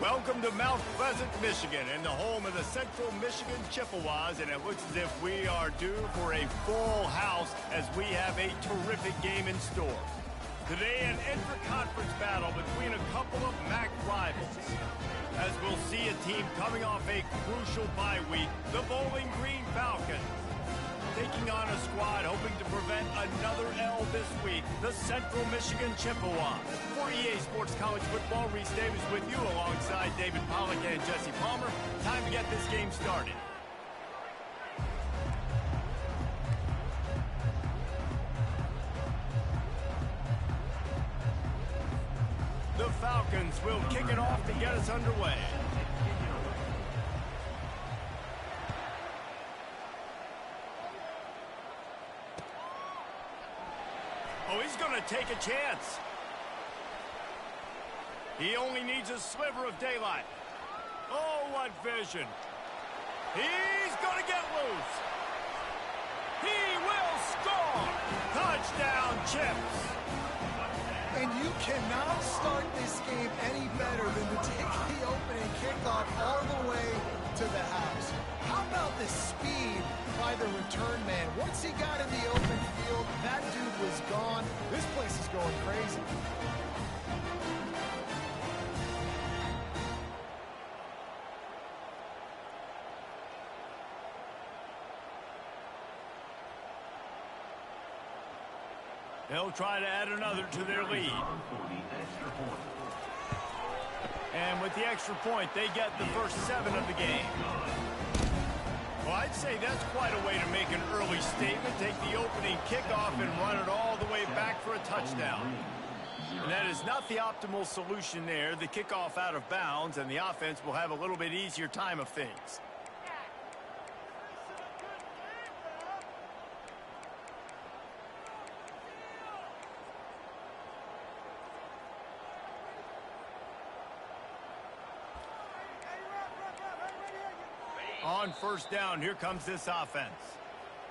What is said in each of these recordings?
Welcome to Mount Pleasant, Michigan, and the home of the Central Michigan Chippewas, and it looks as if we are due for a full house as we have a terrific game in store. Today, an intra-conference battle between a couple of MAC rivals. As we'll see a team coming off a crucial bye week, the Bowling Green Falcons. Taking on a squad hoping to prevent another L this week, the Central Michigan Chippewas. For EA Sports College Football, Reese Davis with you alongside David Pollack and Jesse Palmer. Time to get this game started. The Falcons will kick it off to get us underway. Oh, he's going to take a chance. He only needs a sliver of daylight. Oh, what vision. He's going to get loose. He will score. Touchdown, Chips. And you cannot start this game any better than to take the opening kickoff all the way to the house. How about the speed by the return man? Once he got in the open field, that dude was gone. This place is going crazy. They'll try to add another to their lead. And with the extra point, they get the first 7 of the game. Well, I'd say that's quite a way to make an early statement. Take the opening kickoff and run it all the way back for a touchdown. And that is not the optimal solution there. The kickoff out of bounds, and the offense will have a little bit easier time of things. On first down, here comes this offense.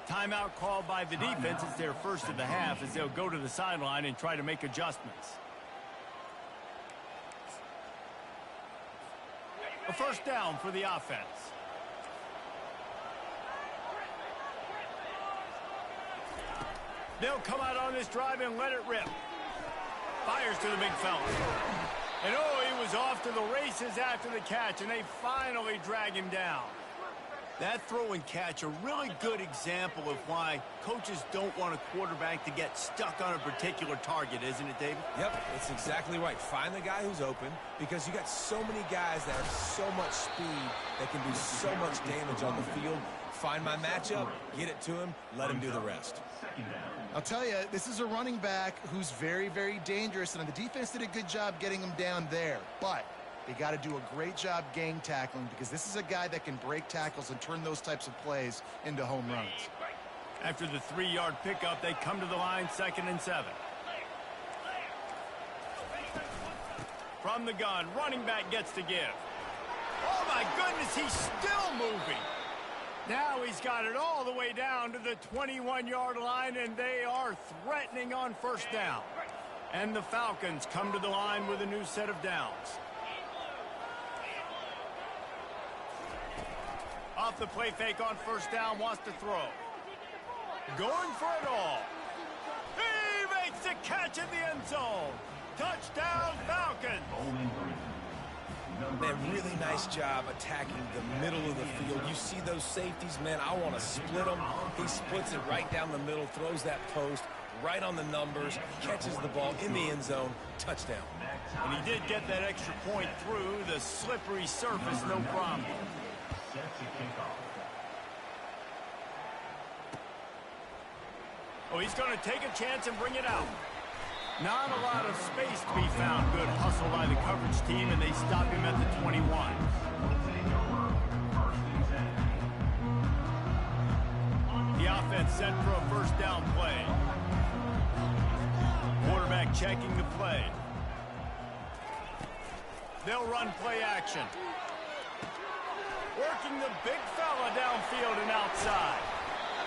Timeout called by the defense. It's their first of the half as they'll go to the sideline and try to make adjustments. A first down for the offense. They'll come out on this drive and let it rip. Fires to the big fella. And oh, he was off to the races after the catch, and they finally drag him down. That throw and catch, a really good example of why coaches don't want a quarterback to get stuck on a particular target, isn't it, David? Yep, it's exactly right. Find the guy who's open, because you got so many guys that have so much speed that can do so much damage on the field. Find my matchup, get it to him, let him do the rest. I'll tell you, this is a running back who's very, very dangerous, and the defense did a good job getting him down there. But they got to do a great job gang tackling, because this is a guy that can break tackles and turn those types of plays into home runs. After the 3-yard pickup, they come to the line, 2nd and 7. From the gun, running back gets to give. Oh, my goodness, he's still moving. Now he's got it all the way down to the 21-yard line, and they are threatening on first down. And the Falcons come to the line with a new set of downs. Off the play fake on first down, wants to throw. Going for it all. He makes the catch in the end zone. Touchdown, Falcons. Man, really nice job attacking the middle of the field. You see those safeties, man, I want to split them. He splits it right down the middle, throws that post right on the numbers, catches the ball in the end zone, touchdown. And he did get that extra point through the slippery surface, no problem. Oh, he's going to take a chance and bring it out. Not a lot of space to be found. Good hustle by the coverage team, and they stop him at the 21. The offense set for a first down play. Quarterback checking the play. They'll run play action. Working the big fella downfield and outside.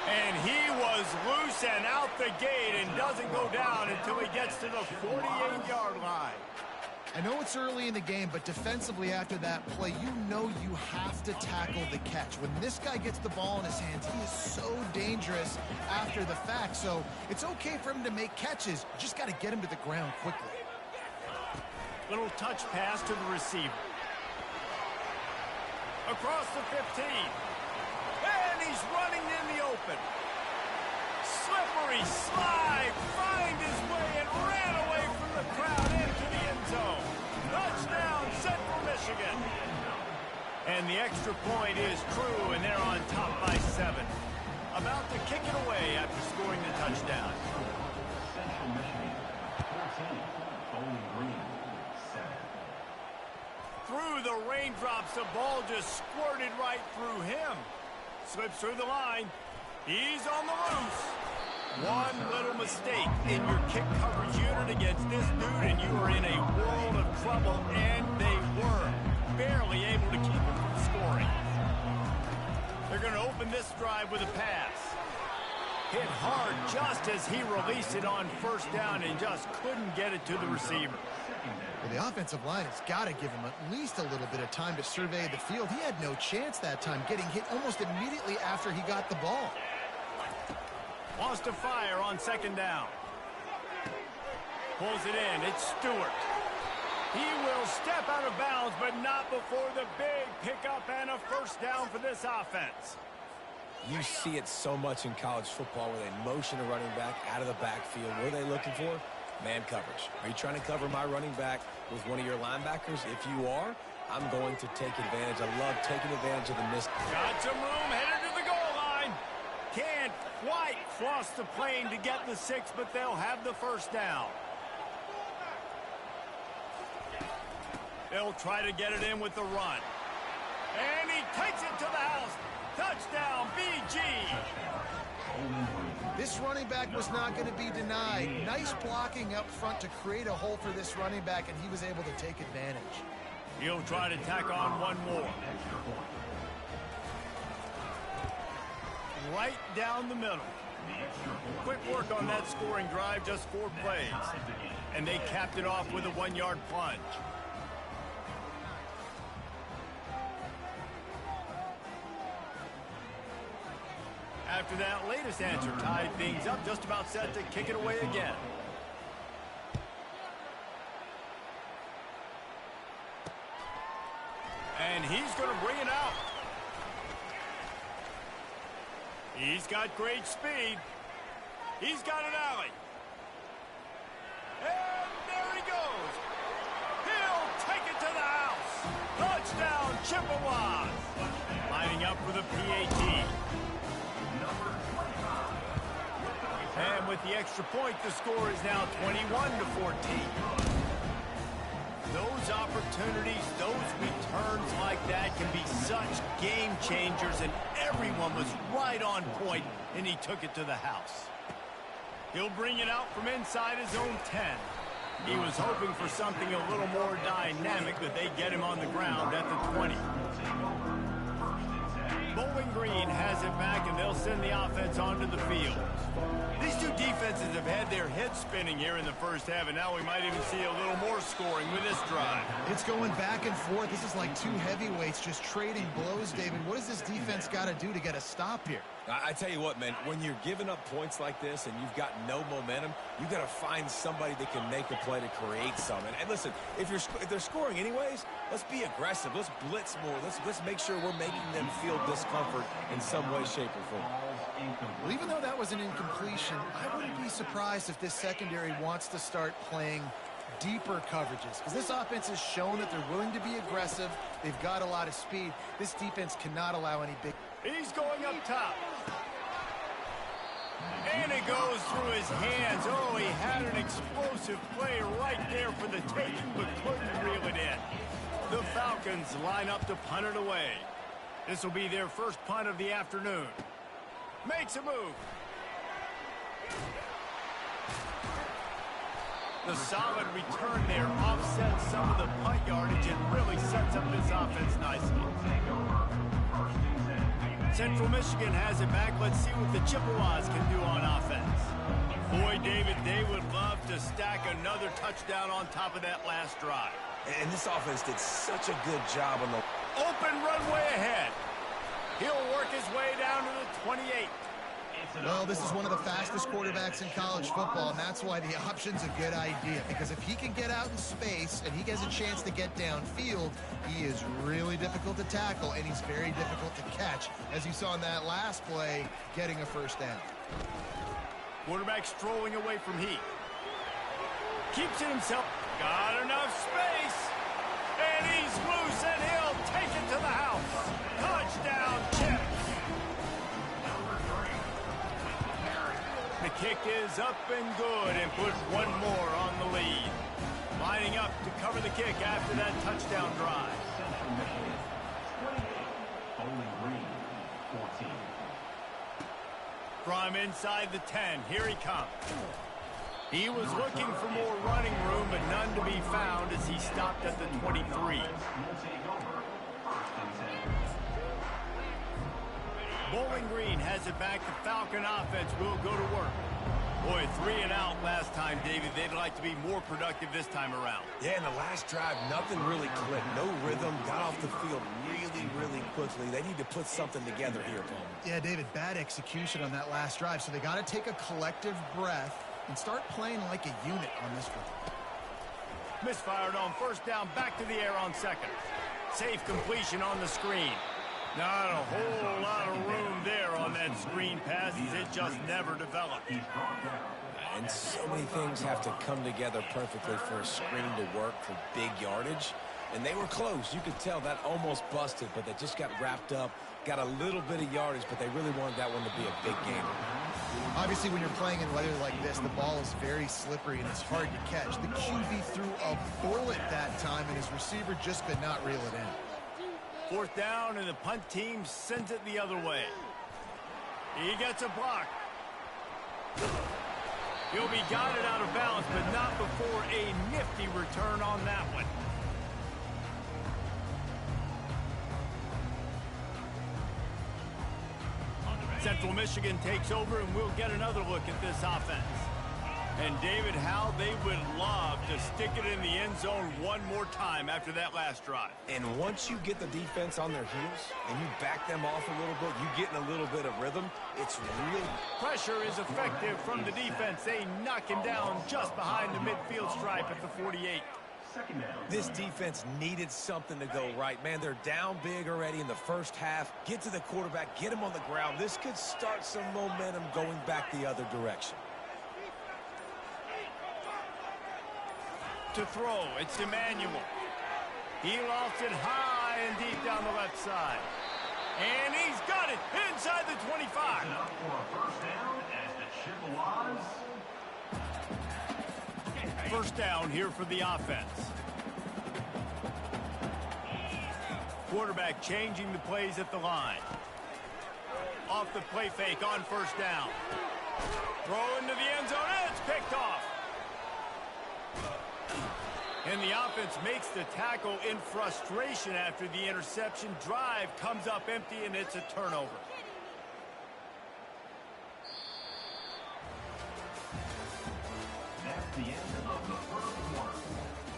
And he was loose and out the gate and doesn't go down until he gets to the 48-yard line. I know it's early in the game, but defensively after that play, you know you have to tackle the catch. When this guy gets the ball in his hands, he is so dangerous after the fact. So it's okay for him to make catches. You just got to get him to the ground quickly. Little touch pass to the receiver. Across the 15. And he's running in the open. Slippery slide. Find his way and ran away from the crowd into the end zone. Touchdown, Central Michigan. And the extra point is true, and they're on top by 7. About to kick it away after scoring the touchdown. Central Michigan, 14, Bowling Green, 7. Through the raindrops, the ball just squirted right through him. Slips through the line. He's on the loose. One little mistake in your kick coverage unit against this dude, and you are in a world of trouble, and they were barely able to keep him from scoring. They're going to open this drive with a pass. Hit hard just as he released it on first down and just couldn't get it to the receiver. Well, the offensive line has got to give him at least a little bit of time to survey the field. He had no chance that time, getting hit almost immediately after he got the ball. Wants to fire on second down. Pulls it in. It's Stewart. He will step out of bounds, but not before the big pickup and a first down for this offense. You see it so much in college football where they motion a running back out of the backfield. What are they looking for? Man coverage. Are you trying to cover my running back with one of your linebackers? If you are, I'm going to take advantage. I love taking advantage of the miss. Got some room, headed to the goal line. Can't quite cross the plane to get the 6, but they'll have the first down. They'll try to get it in with the run. And he takes it to the house. Touchdown, BG. This running back was not going to be denied. Nice blocking up front to create a hole for this running back, and he was able to take advantage. He'll try to tack on one more. Right down the middle. Quick work on that scoring drive, just 4 plays. And they capped it off with a 1-yard plunge. After that latest answer tied things up, just about set to kick it away again. And he's going to bring it out. He's got great speed. He's got an alley. And there he goes. He'll take it to the house. Touchdown, Chippewas. Lining up for the PAT. And with the extra point, the score is now 21-14. Those opportunities, those returns like that can be such game changers, and everyone was right on point, and he took it to the house. He'll bring it out from inside his own 10. He was hoping for something a little more dynamic, but they get him on the ground at the 20. Bowling Green has it back, and they'll send the offense onto the field. These two defenses have had their heads spinning here in the first half, and now we might even see a little more scoring with this drive. It's going back and forth. This is like two heavyweights just trading blows, David. What does this defense got to do to get a stop here? I tell you what, man, when you're giving up points like this and you've got no momentum, you got to find somebody that can make a play to create some. And listen, if they're scoring anyways, let's be aggressive. Let's blitz more. Let's make sure we're making them feel discomfort in some way, shape, or form. Well, even though that was an incompletion, I wouldn't be surprised if this secondary wants to start playing deeper coverages, because this offense has shown that they're willing to be aggressive. They've got a lot of speed. This defense cannot allow any big... He's going up top. And it goes through his hands. Oh, he had an explosive play right there for the taking, but couldn't reel it in. The Falcons line up to punt it away. This will be their first punt of the afternoon. Makes a move. The solid return there offsets some of the punt yardage and really sets up this offense nicely. Central Michigan has it back. Let's see what the Chippewas can do on offense. Boy, David, they would love to stack another touchdown on top of that last drive. And this offense did such a good job on the open runway ahead. He'll work his way down to the 28. Well, this is one of the fastest quarterbacks in college football, and that's why the option's a good idea. Because if he can get out in space and he gets a chance to get downfield, he is really difficult to tackle, and he's very difficult to catch, as you saw in that last play, getting a first down. Quarterback strolling away from heat. Keeps it himself. Got enough space. And he's loose, and he'll take it to the house. Touchdown, Chips. The kick is up and good and puts one more on the lead. Lining up to cover the kick after that touchdown drive. Central Michigan, 28. Bowling Green, 14. From inside the 10, here he comes. He was looking for more running room, but none to be found as he stopped at the 23. Bowling Green has it back. The Falcon offense will go to work. Boy, 3 and out last time, David. They'd like to be more productive this time around. Yeah, in the last drive, nothing really clicked. No rhythm. Got off the field really quickly. They need to put something together here, Paul. Yeah, David, bad execution on that last drive, so they got to take a collective breath and start playing like a unit on this one. Misfired on first down, back to the air on second. Safe completion on the screen. Not a whole lot of room there on that screen pass as it just never developed. And so many things have to come together perfectly for a screen to work for big yardage. And they were close. You could tell that almost busted, but they just got wrapped up, got a little bit of yardage, but they really wanted that one to be a big game. Obviously, when you're playing in weather like this, the ball is very slippery and it's hard to catch. The QB threw a bullet that time, and his receiver just could not reel it in. Fourth down, and the punt team sends it the other way. He gets a block. He'll be guided out of bounds, but not before a nifty return on that one. Central Michigan takes over, and we'll get another look at this offense. And David, how they would love to stick it in the end zone one more time after that last drive. And once you get the defense on their heels and you back them off a little bit, you get in a little bit of rhythm, it's real. Pressure is effective from the defense. They knock him down just behind the midfield stripe at the 48. This defense needed something to go right. Man, they're down big already in the first half. Get to the quarterback, get him on the ground. This could start some momentum going back the other direction. To throw, it's Emmanuel. He lost it high and deep down the left side. And he's got it inside the 25. Up for a first down as the Chippewas. First down here for the offense. Quarterback changing the plays at the line. Off the play fake on first down. Throw into the end zone, and it's picked off. And the offense makes the tackle in frustration after the interception. Drive comes up empty, and it's a turnover. That's the end of the first quarter.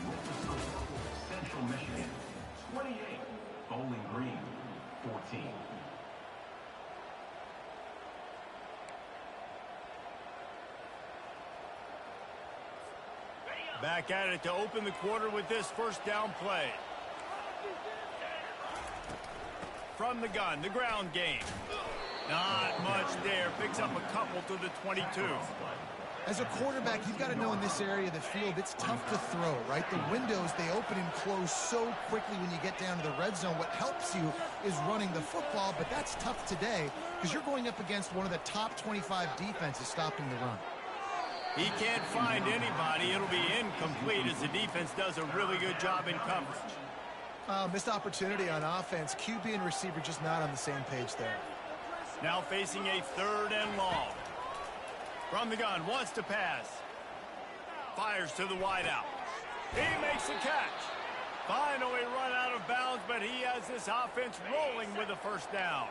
With the score, Central Michigan, 28. Bowling Green, 14. Back at it to open the quarter with this first down play. From the gun, the ground game. Not much there. Picks up a couple to the 22. As a quarterback, you've got to know in this area of the field, it's tough to throw, right? The windows, they open and close so quickly when you get down to the red zone. What helps you is running the football, but that's tough today because you're going up against one of the top 25 defenses stopping the run. He can't find anybody. It'll be incomplete as the defense does a really good job in coverage. Missed opportunity on offense. QB and receiver just not on the same page there. Now facing a third and long. From the gun, wants to pass. Fires to the wideout. He makes the catch. Finally run out of bounds, but he has this offense rolling with a first down.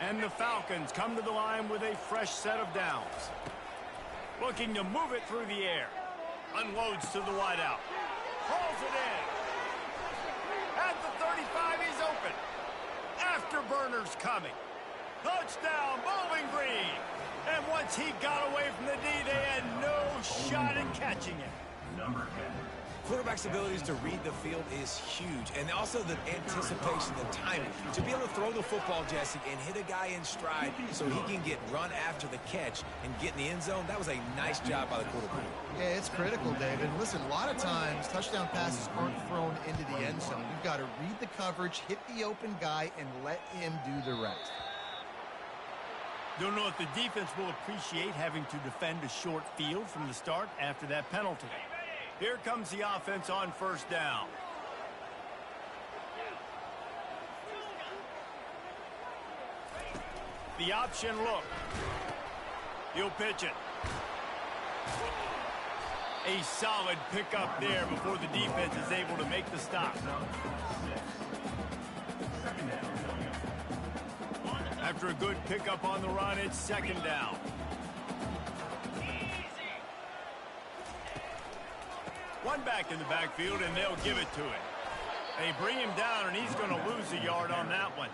And the Falcons come to the line with a fresh set of downs. Looking to move it through the air. Unloads to the wideout. Hauls it in. At the 35, he's open. Afterburners coming. Touchdown, Bowling Green. And once he got away from the D, they had no shot in catching it. Number 10. Quarterback's abilities to read the field is huge, and also the anticipation, the timing. To be able to throw the football, Jesse, and hit a guy in stride so he can get run after the catch and get in the end zone, that was a nice job by the quarterback. Yeah, it's critical, David. Listen, a lot of times touchdown passes aren't thrown into the end zone. You've got to read the coverage, hit the open guy, and let him do the rest. Don't know if the defense will appreciate having to defend a short field from the start after that penalty. Here comes the offense on first down. The option look. He'll pitch it. A solid pickup there before the defense is able to make the stop. After a good pickup on the run, it's second down. One back in the backfield, and they'll give it to him. They bring him down, and he's going to lose a yard on that one.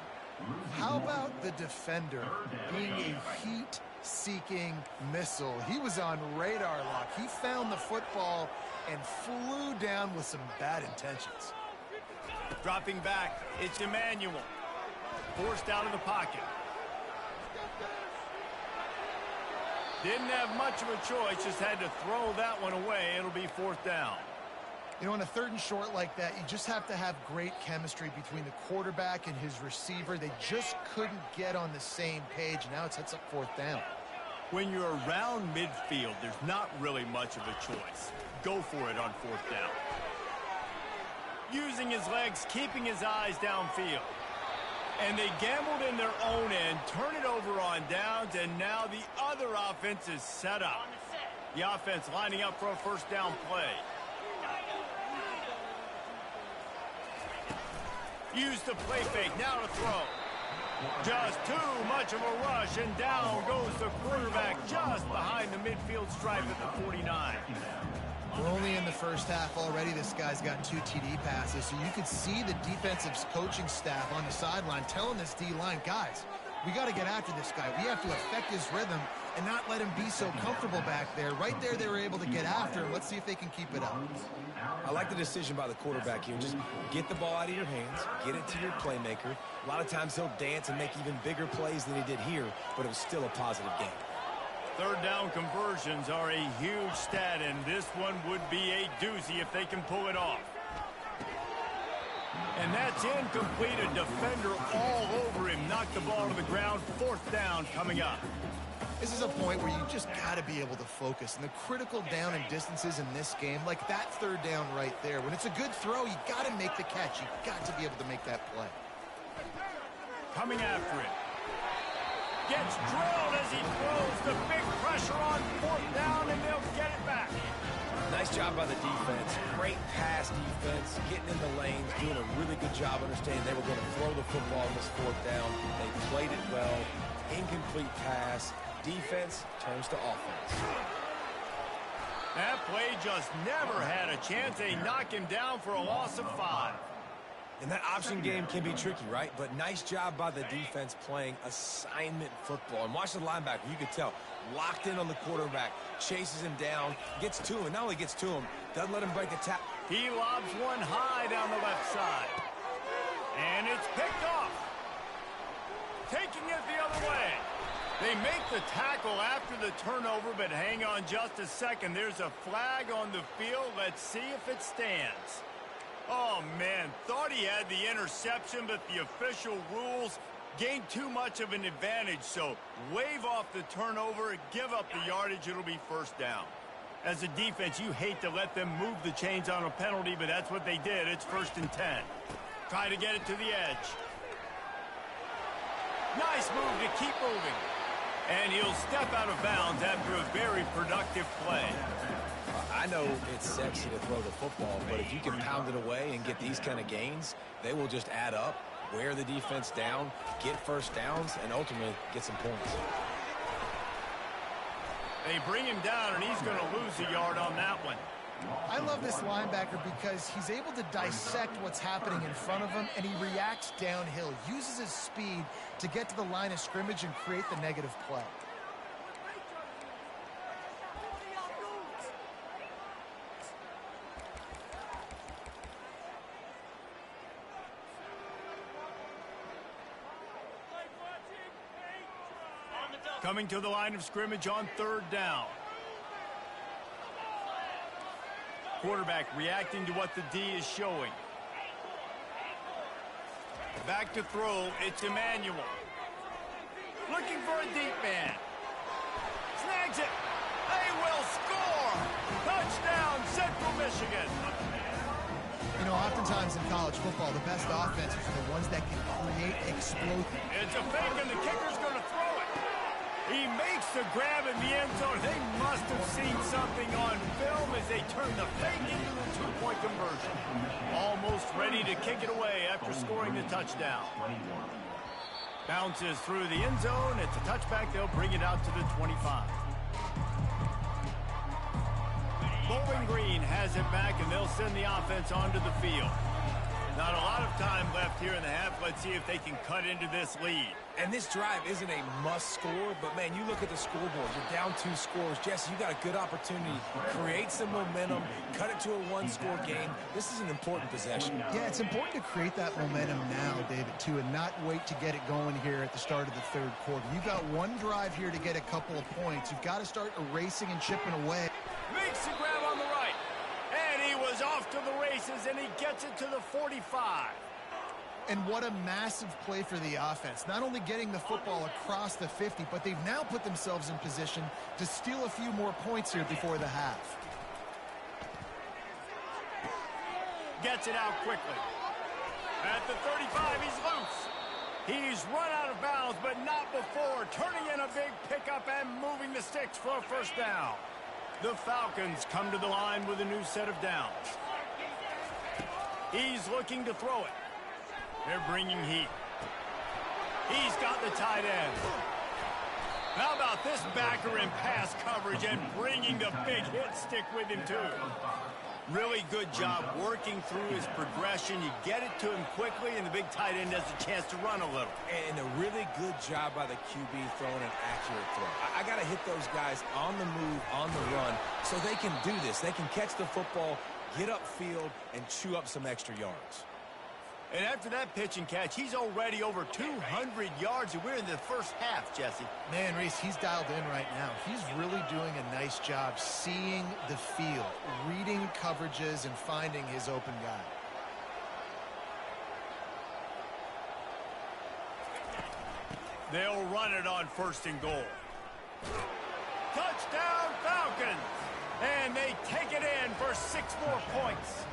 How about the defender being a heat-seeking missile? He was on radar lock. He found the football and flew down with some bad intentions. Dropping back, it's Emmanuel. Forced out of the pocket. Didn't have much of a choice, just had to throw that one away. It'll be fourth down. You know, on a third and short like that, you just have to have great chemistry between the quarterback and his receiver. They just couldn't get on the same page. Now it sets up fourth down. When you're around midfield, there's not really much of a choice. Go for it on fourth down. Using his legs, keeping his eyes downfield. And they gambled in their own end, turn it over on downs, and now the other offense is set up. The offense lining up for a first down play. Use the play fake, now to throw. Just too much of a rush, and down goes the quarterback just behind the midfield stripe at the 49. We're only in the first half already. This guy's got 2 TD passes, so you could see the defensive coaching staff on the sideline telling this D-line, guys, we got to get after this guy. We have to affect his rhythm and not let him be so comfortable back there. Right there, they were able to get after him. Let's see if they can keep it up. I like the decision by the quarterback here. Just get the ball out of your hands, get it to your playmaker. A lot of times he'll dance and make even bigger plays than he did here, but it was still a positive game. Third down conversions are a huge stat, and this one would be a doozy if they can pull it off. And that's incomplete. A defender all over him. Knocked the ball to the ground. Fourth down coming up. This is a point where you just got to be able to focus. And the critical down and distances in this game, like that third down right there, when it's a good throw, you got to make the catch. You got to be able to make that play. Coming after it. Gets drilled as he throws. The big pressure on fourth down, and they'll get it back. Nice job by the defense. Great pass defense, getting in the lanes, doing a really good job understanding they were going to throw the football in this fourth down. They played it well. Incomplete pass. Defense turns to offense. That play just never had a chance. They knock him down for a loss of 5. And that option game can be tricky, right? But nice job by the defense playing assignment football. And watch the linebacker. You could tell. Locked in on the quarterback. Chases him down. Gets to him. Not only gets to him, doesn't let him break a tap. He lobs one high down the left side. And it's picked off. Taking it the other way. They make the tackle after the turnover, but hang on just a second. There's a flag on the field. Let's see if it stands. Oh, man, thought he had the interception, but the official rules gained too much of an advantage. So wave off the turnover, give up the yardage. It'll be first down. As a defense, you hate to let them move the chains on a penalty, but that's what they did. It's 1st and 10. Try to get it to the edge. Nice move to keep moving. And he'll step out of bounds after a very productive play. I know it's sexy to throw the football, but if you can pound it away and get these kind of gains, they will just add up. wear the defense down, get first downs, and ultimately get some points. They bring him down, and he's going to lose a yard on that one. I love this linebacker because he's able to dissect what's happening in front of him, and he reacts downhill, uses his speed to get to the line of scrimmage and create the negative play. Coming to the line of scrimmage on 3rd down. Quarterback reacting to what the D is showing. Back to throw, it's Emmanuel. Looking for a deep man. Snags it. They will score. Touchdown, Central Michigan. You know, oftentimes in college football, the best offenses are the ones that can create explosive. It's a fake, and the kicker's going to throw it. He makes the grab in the end zone. They must have seen something on film as they turn the fake into the two-point conversion. Almost ready to kick it away after scoring the touchdown. Bounces through the end zone. It's a touchback. They'll bring it out to the 25. Bowling Green has it back, and they'll send the offense onto the field. Not a lot of time left here in the half. Let's see if they can cut into this lead. And this drive isn't a must score, but man, you look at the scoreboard, you're down 2 scores. Jesse, you got a good opportunity. Create some momentum, cut it to a 1-score game. This is an important possession. Yeah, it's important to create that momentum now, David, too, and not wait to get it going here at the start of the 3rd quarter. You've got one drive here to get a couple of points. You've got to start erasing and chipping away. Makes the grab on the right. And he was off to the races, and he gets it to the 45. And what a massive play for the offense. Not only getting the football across the 50, but they've now put themselves in position to steal a few more points here before the half. Gets it out quickly. At the 35, he's loose. He's run out of bounds, but not before turning in a big pickup and moving the sticks for a first down. The Falcons come to the line with a new set of downs. He's looking to throw it. They're bringing heat. He's got the tight end. How about this backer in pass coverage and bringing the big hit stick with him, too? Really good job working through his progression. You get it to him quickly, and the big tight end has a chance to run a little. And a really good job by the QB throwing an accurate throw. I got to hit those guys on the move, on the run, so they can do this. They can catch the football, get upfield, and chew up some extra yards. And after that pitch and catch, he's already over 200 yards, and we're in the first half, Jesse. Man, Reese, he's dialed in right now. He's really doing a nice job seeing the field, reading coverages, and finding his open guy. They'll run it on 1st and goal. Touchdown, Falcons! And they take it in for 6 more points.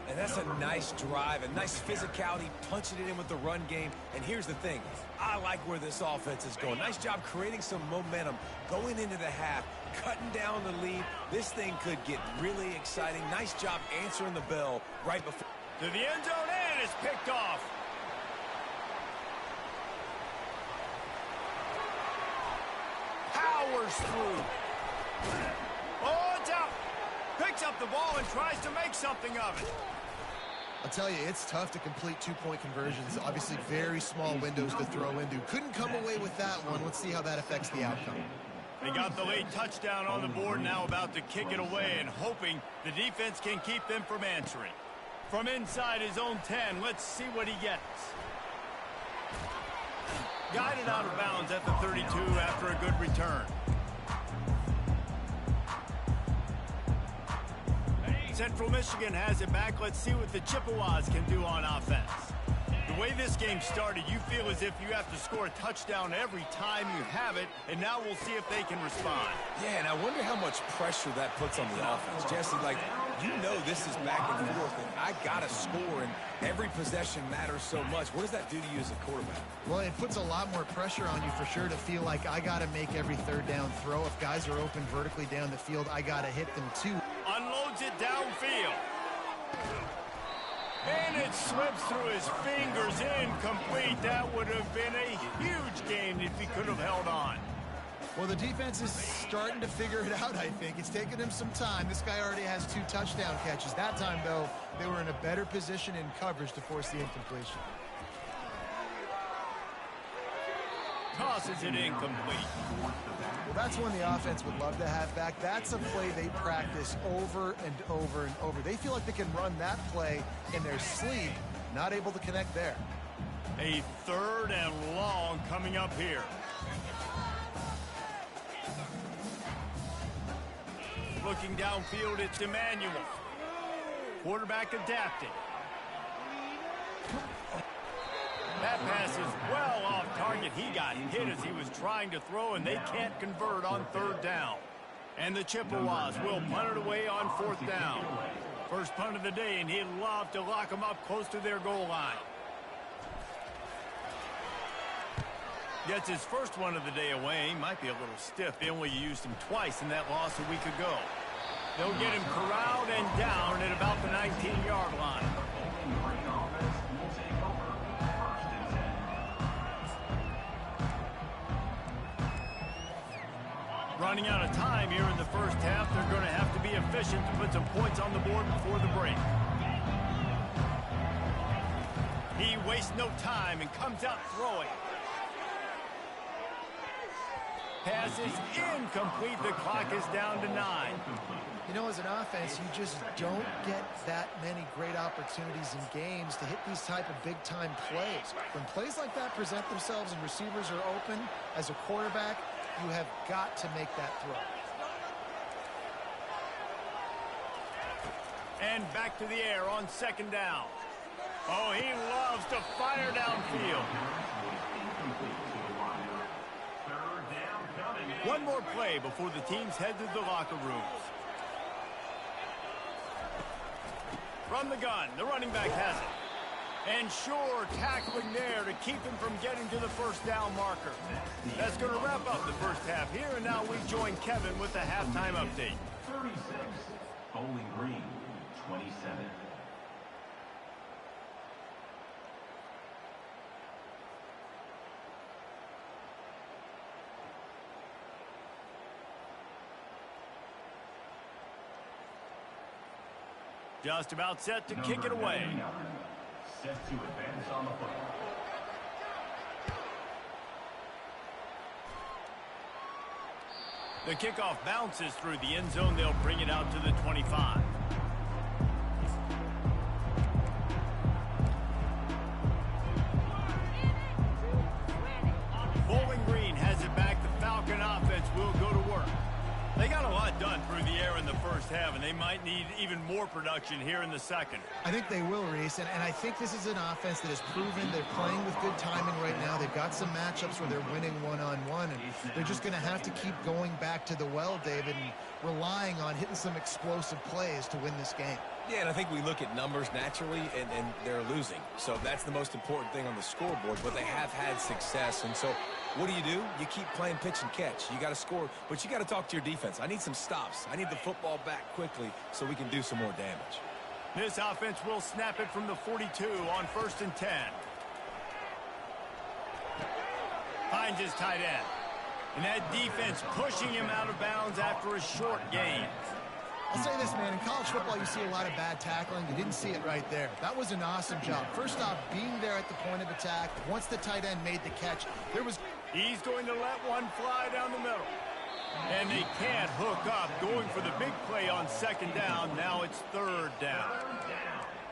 And that's a nice drive, a nice physicality, punching it in with the run game. And here's the thing, I like where this offense is going. Nice job creating some momentum, going into the half, cutting down the lead. This thing could get really exciting. Nice job answering the bell right before. To the end zone, and it's picked off. Powers through. Oh, it's out. Picks up the ball and tries to make something of it. I'll tell you, it's tough to complete 2-point conversions. Obviously, very small windows to throw into. Couldn't come away with that one. Let's see how that affects the outcome. They got the late touchdown on the board, now about to kick it away and hoping the defense can keep them from answering. From inside his own 10, let's see what he gets. Guided out of bounds at the 32 after a good return. Central Michigan has it back. Let's see what the Chippewas can do on offense. The way this game started, you feel as if you have to score a touchdown every time you have it, and now we'll see if they can respond. Yeah, and I wonder how much pressure that puts on the offense. Jesse, like, you know this is back and forth, and I got to score, and every possession matters so much. What does that do to you as a quarterback? Well, it puts a lot more pressure on you for sure to feel like I got to make every 3rd down throw. If guys are open vertically down the field, I got to hit them too. Unloads it downfield. And it's slips through his fingers, incomplete. That would have been a huge gain if he could have held on. Well, the defense is starting to figure it out, I think. It's taken him some time. This guy already has 2 touchdown catches. That time, though, they were in a better position in coverage to force the incompletion. Tosses it incomplete. Well, that's one the offense would love to have back. That's a play they practice over and over and over. They feel like they can run that play in their sleep, not able to connect there. A 3rd and long coming up here. Looking downfield, it's Emmanuel. Quarterback adapting. That pass is well off target. He got hit as he was trying to throw, and they can't convert on 3rd down. And the Chippewas will punt it away on 4th down. First punt of the day, and he'd love to lock them up close to their goal line. Gets his first one of the day away. He might be a little stiff. They only used him twice in that loss a week ago. They'll get him corralled and down at about the 19-yard line. Running out of time here in the first half. They're going to have to be efficient to put some points on the board before the break. He wastes no time and comes out throwing. Pass is incomplete. The clock is down to 9. You know, as an offense, you just don't get that many great opportunities in games to hit these type of big-time plays. When plays like that present themselves and receivers are open, as a quarterback, you have got to make that throw. And back to the air on 2nd down. Oh, he loves to fire downfield. One more play before the teams head to the locker rooms. From the gun, the running back has it. And sure, tackling there to keep him from getting to the 1st down marker. That's going to wrap up the first half here, and now we join Kevin with the halftime update. 36, Bowling Green, 27. Just about set to kick it away. Set to advance on the football. The kickoff bounces through the end zone. They'll bring it out to the 25. Bowling Green has it back. The Falcon offense will go to work. They got a lot done through the air in the first half, and they might need even more production here in the second. I think they will, Reese, and I think this is an offense that has proven they're playing with good timing right now. They've got some matchups where they're winning one-on-one, and they're just going to have to keep going back to the well, David, and relying on hitting some explosive plays to win this game. Yeah, and I think we look at numbers naturally, and they're losing. So that's the most important thing on the scoreboard, but they have had success. And so what do? You keep playing pitch and catch. You got to score, but you got to talk to your defense. I need some stops. I need the football back quickly so we can do some more damage. This offense will snap it from the 42 on 1st and 10. Finds his tight end. And that defense pushing him out of bounds after a short gain. I'll say this, man, in college football you see a lot of bad tackling. You didn't see it right there. That was an awesome job. First off, being there at the point of attack. Once the tight end made the catch, there was... He's going to let one fly down the middle. And they can't hook up. Going for the big play on 2nd down. Now it's 3rd down.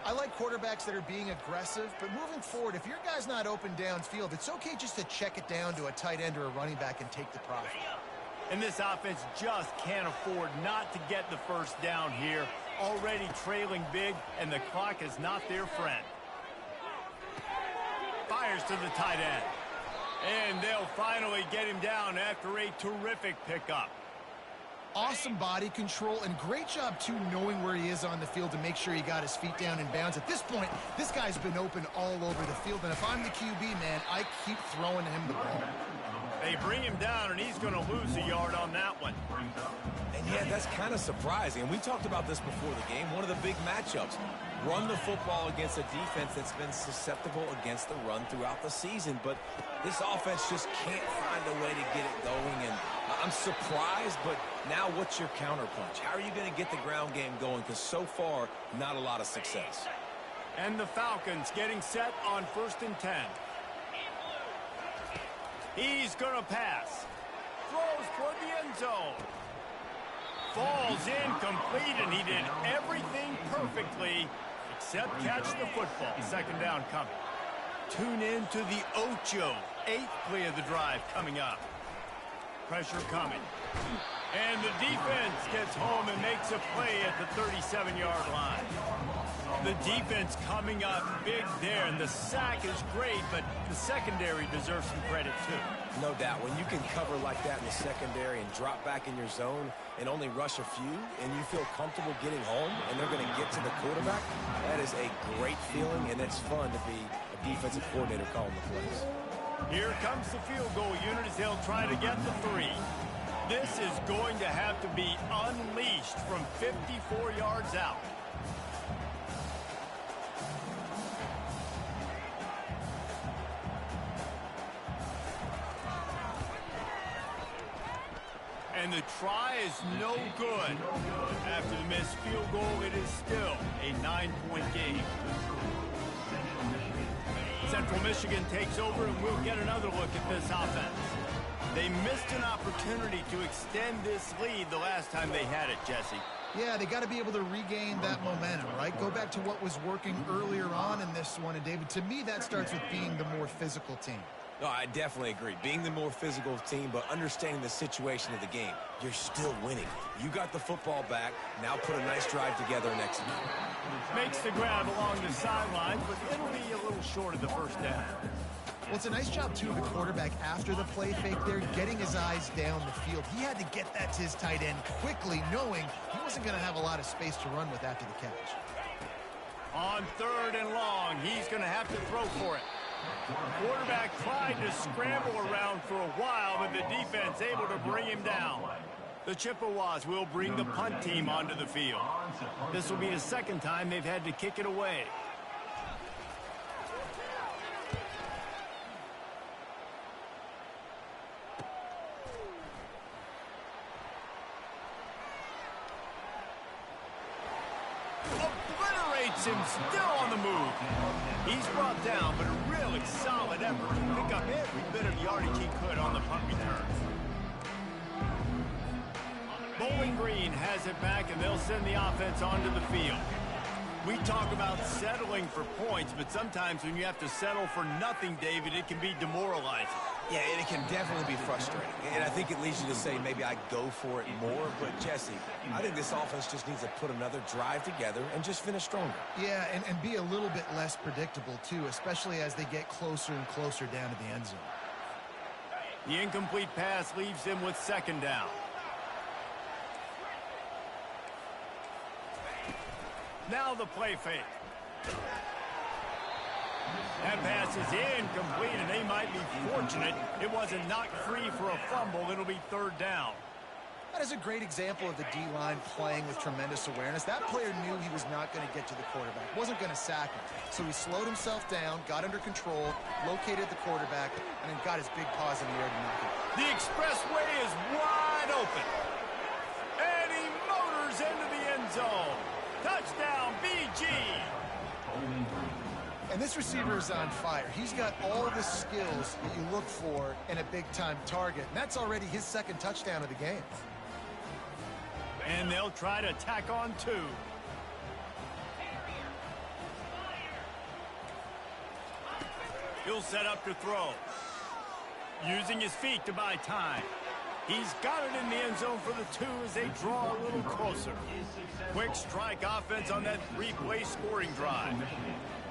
I like quarterbacks that are being aggressive, but moving forward, if your guy's not open downfield, it's okay just to check it down to a tight end or a running back and take the profit. And this offense just can't afford not to get the 1st down here. Already trailing big, and the clock is not their friend. Fires to the tight end. And they'll finally get him down after a terrific pickup. Awesome body control, and great job, too, knowing where he is on the field to make sure he got his feet down in bounds. At this point, this guy's been open all over the field, and if I'm the QB, man, I keep throwing him the ball. They bring him down, and he's going to lose a yard on that one. And yeah, that's kind of surprising. And we talked about this before the game. One of the big matchups. Run the football against a defense that's been susceptible against the run throughout the season. But this offense just can't find a way to get it going. And I'm surprised, but now what's your counterpunch? How are you going to get the ground game going? Because so far, not a lot of success. And the Falcons getting set on 1st and 10. He's going to pass. Throws toward the end zone. Falls incomplete, and he did everything perfectly except catch the football. 2nd down coming. Tune in to the Ocho. 8th play of the drive coming up. Pressure coming. And the defense gets home and makes a play at the 37-yard line. The defense coming up big there, and the sack is great, but the secondary deserves some credit too. No doubt. When you can cover like that in the secondary and drop back in your zone and only rush a few, and you feel comfortable getting home, and they're going to get to the quarterback, that is a great feeling, and it's fun to be a defensive coordinator calling the plays. Here comes the field goal unit as they'll try to get the 3. This is going to have to be unleashed from 54 yards out. And the try is no good. After the missed field goal, it is still a 9-point game. Central Michigan takes over, and we'll get another look at this offense. They missed an opportunity to extend this lead the last time they had it, Jesse. Yeah, they got to be able to regain that momentum, right? Go back to what was working earlier on in this one. And, David, to me, that starts with being the more physical team. No, I definitely agree. Being the more physical team, but understanding the situation of the game. You're still winning. You got the football back. Now put a nice drive together and execute. Makes the grab along the sidelines, but it'll be a little short of the 1st down. Well, it's a nice job, too, of the quarterback after the play fake there, getting his eyes down the field. He had to get that to his tight end quickly, knowing he wasn't going to have a lot of space to run with after the catch. On 3rd and long, he's going to have to throw for it. Quarterback tried to scramble around for a while, but the defense able to bring him down. The Chippewas will bring the punt team onto the field. This will be the 2nd time they've had to kick it away. Obliterates him, still on the move. He's brought down, but a really solid effort to pick up every bit of yardage he could on the punt return. Bowling Green has it back, and they'll send the offense onto the field. We talk about settling for points, but sometimes when you have to settle for nothing, David, it can be demoralizing. Yeah, and it can definitely be frustrating. And I think it leads you to say maybe I go for it more. But, Jesse, I think this offense just needs to put another drive together and just finish stronger. Yeah, and be a little bit less predictable, too, especially as they get closer and closer down to the end zone. The incomplete pass leaves him with 2nd down. Now the play fake. That pass is incomplete, and they might be fortunate it wasn't knocked free for a fumble. It'll be 3rd down. That is a great example of the D-line playing with tremendous awareness. That player knew he was not going to get to the quarterback, wasn't going to sack him. So he slowed himself down, got under control, located the quarterback, and then got his big paws in the air to knock it. The expressway is wide open. And he motors into the end zone. Touchdown, BG. And this receiver is on fire. He's got all the skills that you look for in a big-time target. And that's already his 2nd touchdown of the game. And they'll try to tack on 2. He'll set up to throw. Using his feet to buy time. He's got it in the end zone for the 2 as they draw a little closer. Quick strike offense on that 3-play scoring drive.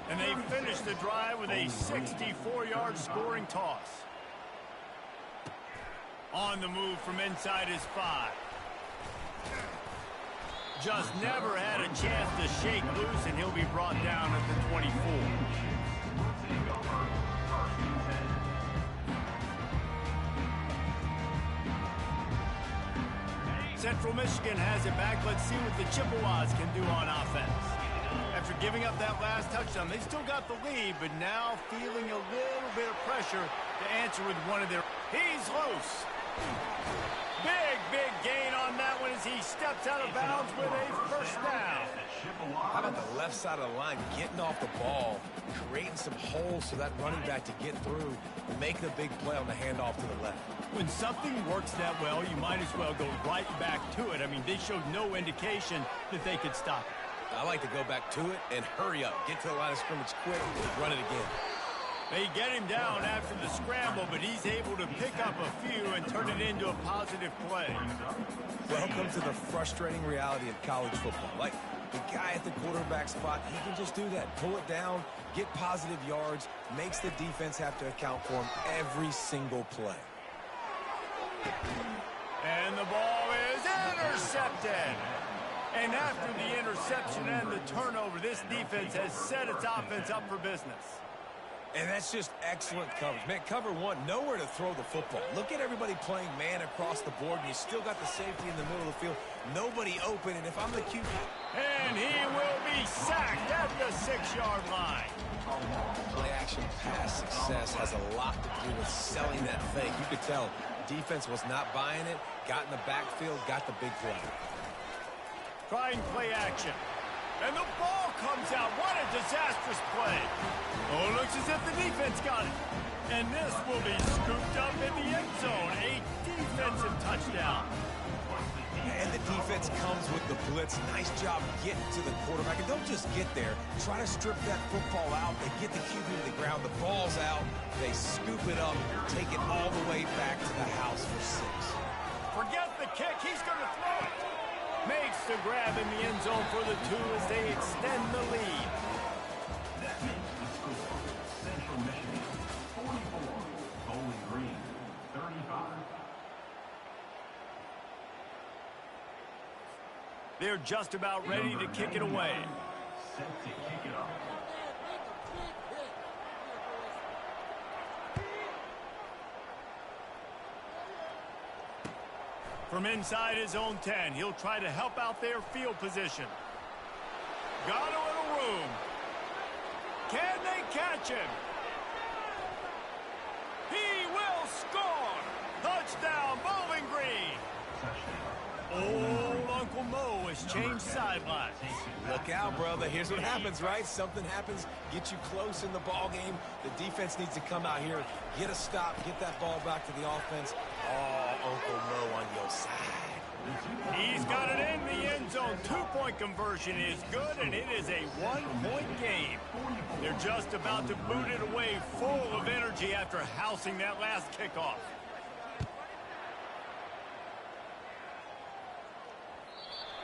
And they finish the drive with a 64-yard scoring toss. On the move from inside his 5. Just never had a chance to shake loose, and he'll be brought down at the 24. Central Michigan has it back. Let's see what the Chippewas can do on offense. After giving up that last touchdown, they still got the lead, but now feeling a little bit of pressure to answer with one of their... He's loose. Big gain on that one as he steps out of bounds with a first down. How about the left side of the line getting off the ball, creating some holes so that running back to get through, making a big play on the handoff to the left. When something works that well, you might as well go right back to it. I mean, they showed no indication that they could stop it. I like to go back to it and hurry up. Get to the line of scrimmage quick, run it again. They get him down after the scramble, but he's able to pick up a few and turn it into a positive play. Welcome to the frustrating reality of college football. Like, the guy at the quarterback spot, he can just do that. Pull it down, get positive yards, makes the defense have to account for him every single play. And the ball is intercepted. And after the interception and the turnover, this defense has set its offense up for business. And that's just excellent coverage. Man, cover one, nowhere to throw the football. Look at everybody playing man across the board, and you still got the safety in the middle of the field. Nobody open, and if I'm the QB... And he will be sacked at the 6-yard line. Play-action pass success has a lot to do with selling that fake. You could tell defense was not buying it, got in the backfield, got the big play. Trying play action. And the ball comes out. What a disastrous play. Oh, looks as if the defense got it. And this will be scooped up in the end zone. A defensive touchdown. And the defense comes with the blitz. Nice job getting to the quarterback. And don't just get there. Try to strip that football out. They get the QB to the ground. The ball's out. They scoop it up, take it all the way back to the house for 6. Forget the kick. He's going to throw it. Makes the grab in the end zone for the 2 as they extend the lead. That makes the score. Central Michigan, 44. Bowling Green, 35. They're just about ready to kick it away. Set to kick it off. From inside his own 10, he'll try to help out their field position. Got a little room. Can they catch him? He will score! Touchdown, Bowling Green! Old Uncle Mo has changed sidelines. Look out, brother. Here's what happens, right? Something happens, get you close in the ball game. The defense needs to come out here, get a stop, get that ball back to the offense. Oh, Uncle Mo on your side. He's got it in the end zone. 2-point conversion is good, and it is a 1-point game. They're just about to boot it away full of energy after housing that last kickoff.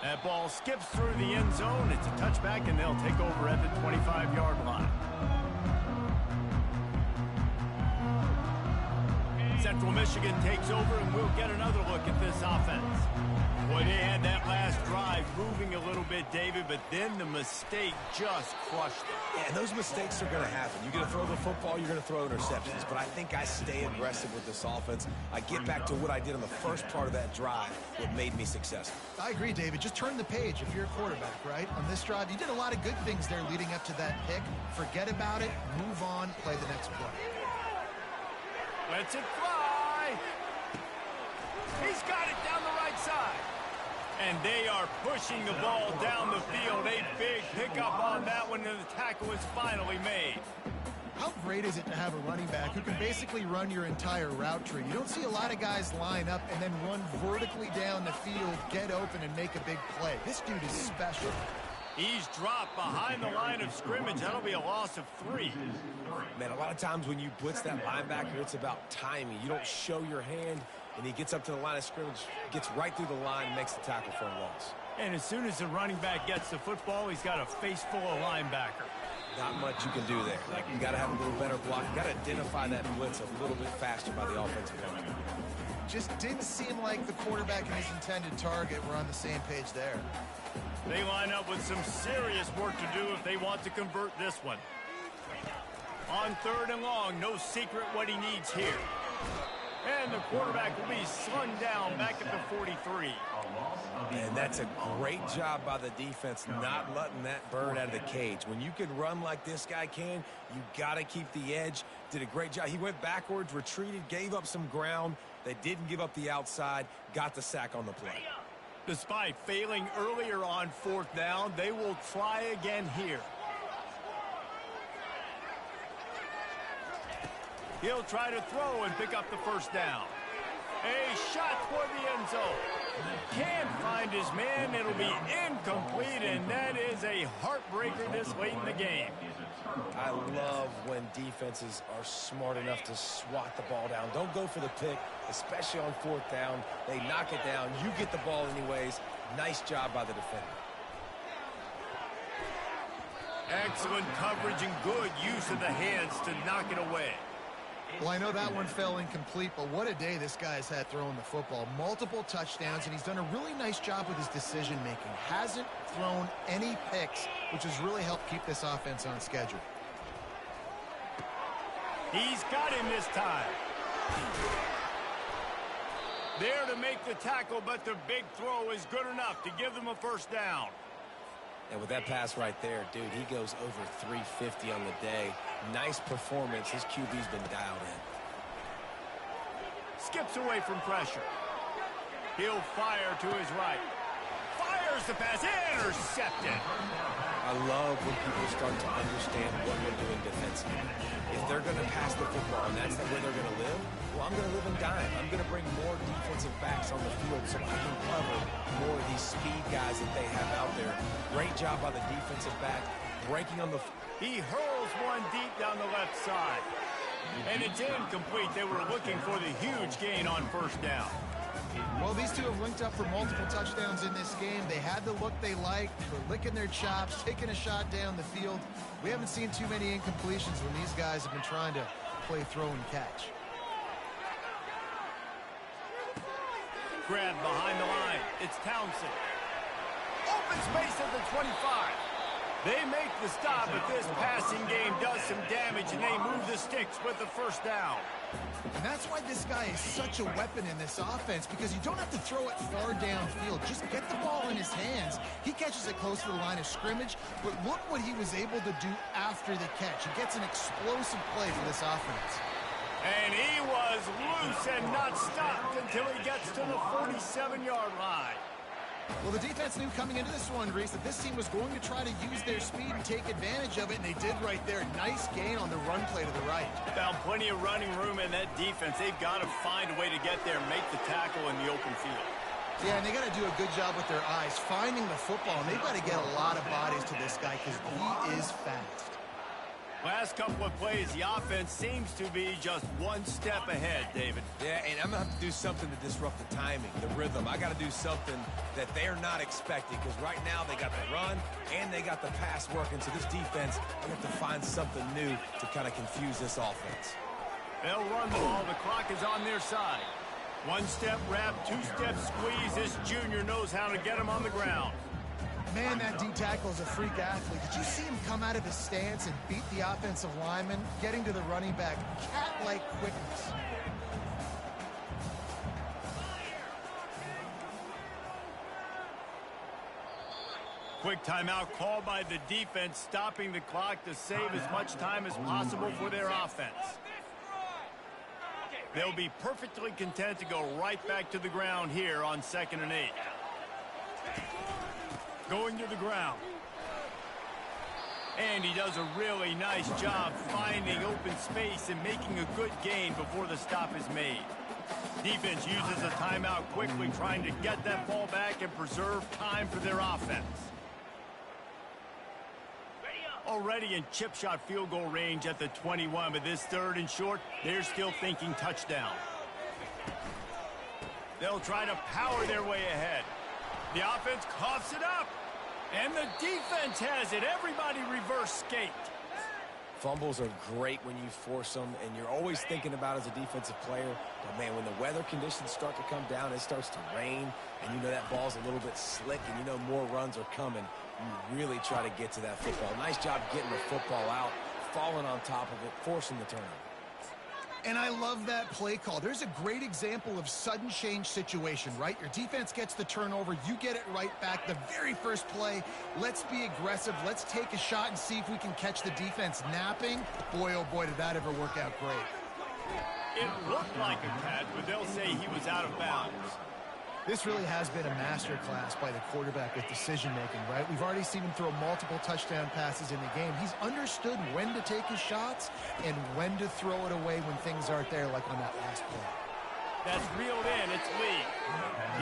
That ball skips through the end zone. It's a touchback, and they'll take over at the 25-yard line. Central Michigan takes over, and we'll get another look at this offense. Boy, they had that last drive moving a little bit, David, but then the mistake just crushed it. Yeah, and those mistakes are going to happen. You're going to throw the football, you're going to throw interceptions. But I think I stay aggressive with this offense. I get back to what I did on the first part of that drive, what made me successful. I agree, David. Just turn the page if you're a quarterback, right? On this drive, you did a lot of good things there leading up to that pick. Forget about it, move on, play the next play. Lets it fly. He's got it down the right side. And they are pushing the ball down the field. A big pickup on that one, and the tackle is finally made. How great is it to have a running back who can basically run your entire route tree? You don't see a lot of guys line up and then run vertically down the field, get open, and make a big play. This dude is special. He's dropped behind the line of scrimmage. That'll be a loss of 3. Man, a lot of times when you blitz that linebacker, it's about timing. You don't show your hand, and he gets up to the line of scrimmage, gets right through the line, and makes the tackle for a loss. And as soon as the running back gets the football, he's got a face full of linebacker. Not much you can do there. Like, you got to have a little better block. You got to identify that blitz a little bit faster by the offensive line. Just didn't seem like the quarterback and his intended target were on the same page there. They line up with some serious work to do if they want to convert this one. On 3rd and long, no secret what he needs here. And the quarterback will be slung down back at the 43. And that's a great job by the defense not letting that bird out of the cage. When you can run like this guy can, you got to keep the edge. Did a great job. He went backwards, retreated, gave up some ground. They didn't give up the outside, got the sack on the play. Despite failing earlier on 4th down, they will try again here. He'll try to throw and pick up the 1st down. A shot toward the end zone. Can't find his man. It'll be incomplete, and that is a heartbreaker this late in the game. I love when defenses are smart enough to swat the ball down. Don't go for the pick, especially on 4th down. They knock it down. You get the ball anyways. Nice job by the defender. Excellent coverage and good use of the hands to knock it away. Well, I know that one fell incomplete, but what a day this guy's had throwing the football. Multiple touchdowns, and he's done a really nice job with his decision-making. Hasn't thrown any picks, which has really helped keep this offense on schedule. He's got him this time. There to make the tackle, but the big throw is good enough to give them a 1st down. And with that pass right there, dude, he goes over 350 on the day. Nice performance. His QB's been dialed in. Skips away from pressure. He'll fire to his right. Fires the pass. Intercepted. I love when people start to understand what we're doing defensively. If they're going to pass the football and that's the way they're going to live, well, I'm going to live and dime. I'm going to bring more defensive backs on the field so I can cover more of these speed guys that they have out there. Great job by the defensive back, breaking on the... He hurls one deep down the left side. And it's incomplete. They were looking for the huge gain on 1st down. Well, these two have linked up for multiple touchdowns in this game. They had the look they liked. They're licking their chops, taking a shot down the field. We haven't seen too many incompletions when these guys have been trying to play throw and catch. Grabbed behind the line. It's Townsend. Open space at the 25. They make the stop, but this passing game does some damage, and they move the sticks with the 1st down. And that's why this guy is such a weapon in this offense, because you don't have to throw it far downfield. Just get the ball in his hands. He catches it close to the line of scrimmage, but look what he was able to do after the catch. He gets an explosive play for this offense. And he was loose and not stopped until he gets to the 47-yard line. Well, the defense knew coming into this one, Reese, that this team was going to try to use their speed and take advantage of it, and they did right there. Nice gain on the run play to the right. Found plenty of running room in that defense. They've got to find a way to get there and make the tackle in the open field. Yeah, and they got to do a good job with their eyes, finding the football, and they've got to get a lot of bodies to this guy because he is fast. Last couple of plays, the offense seems to be just one step ahead, David. Yeah, and I'm going to have to do something to disrupt the timing, the rhythm. I got to do something that they're not expecting because right now they got the run and they got the pass working. So this defense, I have to find something new to kind of confuse this offense. They'll run the ball. The clock is on their side. One-step wrap, two-step squeeze. This junior knows how to get him on the ground. Man, that D-tackle is a freak athlete. Did you see him come out of his stance and beat the offensive lineman, getting to the running back? Cat-like quickness. Quick timeout called by the defense, stopping the clock to save as much time as possible for their offense. They'll be perfectly content to go right back to the ground here on 2nd and 8. Going to the ground. And he does a really nice job finding open space and making a good gain before the stop is made. Defense uses a timeout quickly, trying to get that ball back and preserve time for their offense. Already in chip shot field goal range at the 21, but this 3rd and short, they're still thinking touchdown. They'll try to power their way ahead. The offense coughs it up, and the defense has it. Everybody reverse skate. Fumbles are great when you force them, and you're always thinking about as a defensive player, but man, when the weather conditions start to come down, it starts to rain, and you know that ball's a little bit slick, and you know more runs are coming. You really try to get to that football. Nice job getting the football out, falling on top of it, forcing the turnover. And I love that play call. There's a great example of sudden change situation, right? Your defense gets the turnover. You get it right back. The very first play, let's be aggressive. Let's take a shot and see if we can catch the defense napping. Boy, oh boy, did that ever work out great. It looked like a catch, but they'll say he was out of bounds. This really has been a masterclass by the quarterback with decision-making, right? We've already seen him throw multiple touchdown passes in the game. He's understood when to take his shots and when to throw it away when things aren't there, like on that last play. That's reeled in. It's Lee.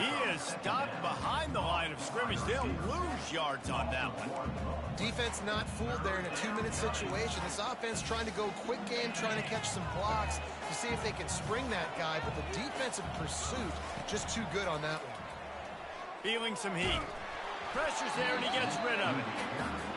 He is stopped behind the line of scrimmage. They'll lose yards on that one. Defense not fooled there in a 2-minute situation. This offense trying to go quick game, trying to catch some blocks to see if they can spring that guy, but the defensive pursuit just too good on that one. Feeling some heat. Pressure's there, and he gets rid of it.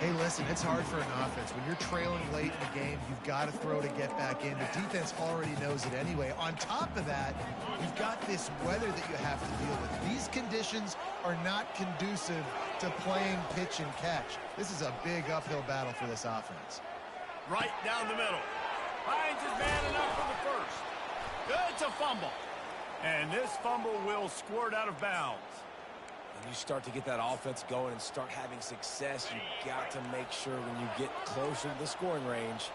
Hey, listen, it's hard for an offense. When you're trailing late in the game, you've got to throw to get back in. The defense already knows it anyway. On top of that, you've got this weather that you have to deal with. These conditions are not conducive to playing pitch and catch. This is a big uphill battle for this offense. Right down the middle. Finds his man enough for the first. It's a fumble. And this fumble will squirt out of bounds. When you start to get that offense going and start having success, you got to make sure when you get closer to the scoring range,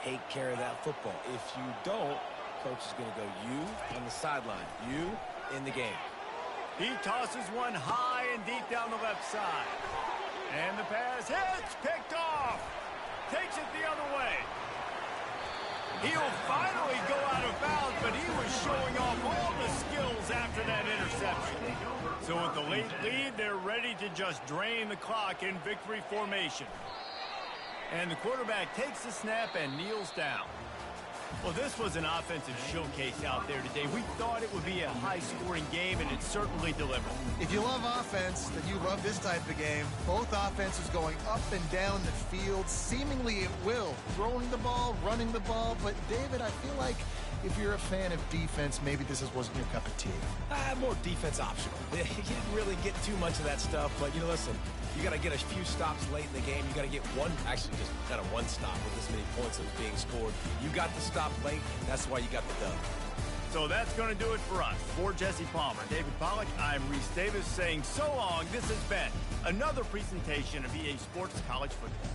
take care of that football. If you don't, coach is going to go you on the sideline, you in the game. He tosses one high and deep down the left side. And the pass hits, picked off. Takes it the other way. He'll finally go out of bounds, but he was showing off all the skills after that interception. So with the late lead, they're ready to just drain the clock in victory formation. And the quarterback takes the snap and kneels down. Well, this was an offensive showcase out there today. We thought it would be a high-scoring game, and it certainly delivered. If you love offense, then you love this type of game. Both offenses going up and down the field, seemingly at will. Throwing the ball, running the ball. But, David, I feel like if you're a fan of defense, maybe this wasn't your cup of tea. More defense optional. You didn't really get too much of that stuff, but, listen, you got to get a few stops late in the game. You got to get one, actually just kind of one stop with this many points that was being scored. You got to stop late. That's why you got the dub. So that's going to do it for us. For Jesse Palmer, David Pollack, I'm Reese Davis saying so long. This has been another presentation of EA Sports College Football.